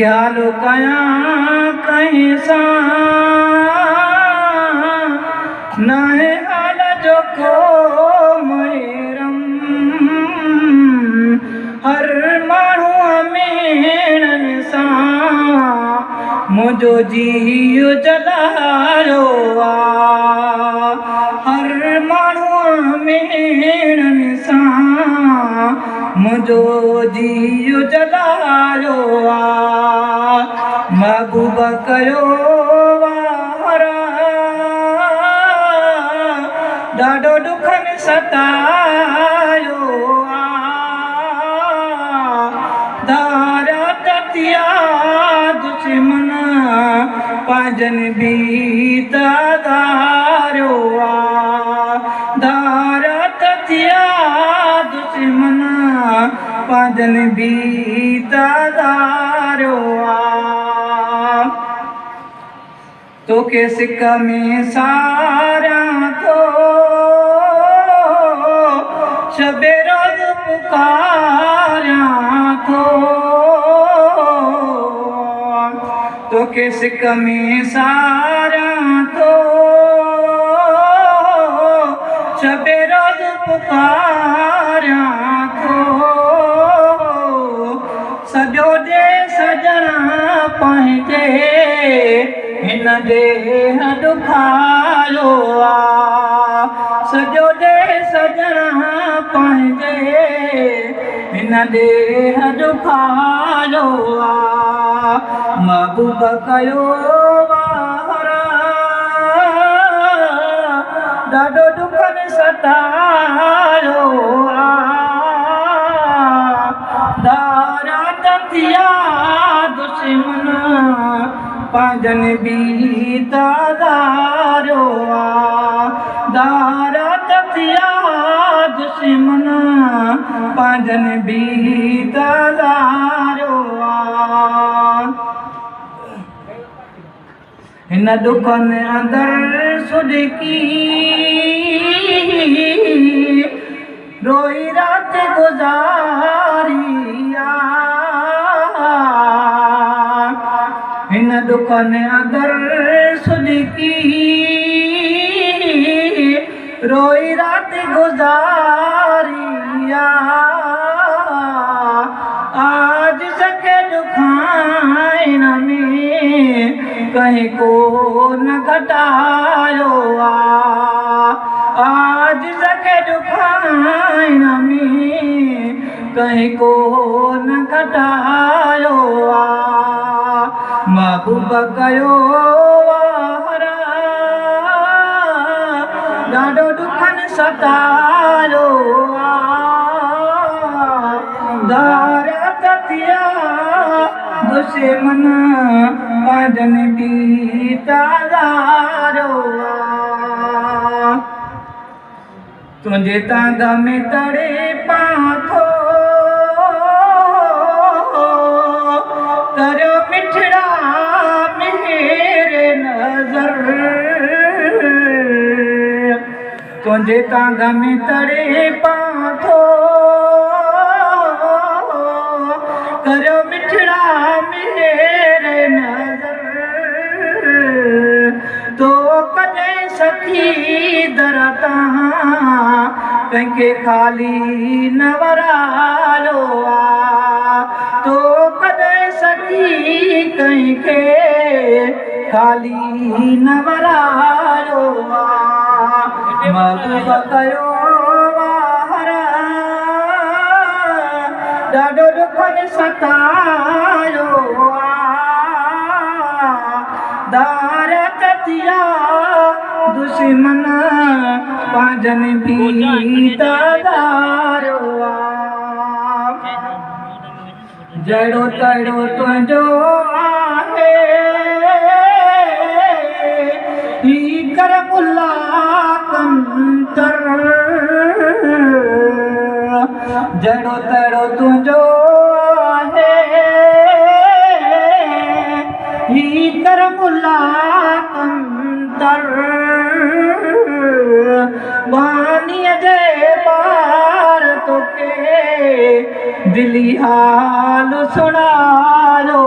हाल कयां कहीं सा नाहे हाल जो को मेरम हर माण्हू अमीरन सा मुझो जीव जलायो आ हर माण्हू अमीरन सा मुझो जीव जलायो आ महबूब कयो वारा ॾाढो दुखनि सतायो धारा ततिया दुश्मन पंहिंजनि बि तादारियो धारा ततिया दुश्मन पंहिंजनि बि तादारियो तोखे सिक में सारियां थो शबे रोज़ पुकारियां थो तोखे सिक में सारियां थो शबे रोज़ पुकारियां थो सॼो ॾे सॼणा पंहिंजे हिन देह दुखायो सॼो ॾे सॼणा पंहिंजे हिन देह दुखायो महबूब कयो वारा ॾाढो दुखनि सतायो धारा ततिया दुश्मन पंहिंजनि बि तादारियो धारा ततिया दुश्मन पंहिंजनि बि तादारियो हिन दुखनि अंदरि सुॾकी रोई राति गुज़ारी हिन दुखनि अंदरि सुॾकी रोई राति गुज़ारी आज सके दुखाइण में कहीं को न घटायो आज सके दुखाइण में कहीं को न घटायो महबूब कयो वारा ॾाढो दुखनि सतायो धारा ततिया दुश्मन पंहिंजनि बि तादारियो तुंहिंजे तांग में तड़े पाथो करियो मिठड़ा मेरे नज़र तुंहिंजे तांग में तड़े पाथो करियो मिठड़ा मेरे नज़र तो कॾहिं सखी दर तां कंहिंखे ख़ाली न वरायो तो कॾहिं सखी कंहिंखे ख़ाली न वरायो महबूब कयो वारा ॾाढो दुखनि सतायो धारा ततिया दुश्मन पंहिंजनि बि तादारियो जहिड़ो तहिड़ो तुंहिंजो आहे ही कर मुला कंतर जहिड़ो तहिड़ो तुंहिंजो आहे ही कर मुला कंतर वानीअ जे पार तोखे दिली हाल सुणायो।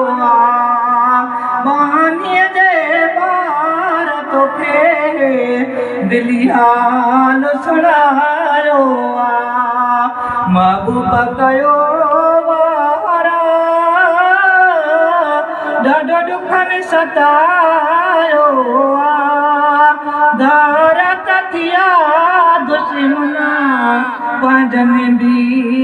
तोखे दिली हाल सुणायो महबूब कयो वारा ॾाढो दुखनि सतायो धारा त थिया दुश्मन पंहिंजनि बि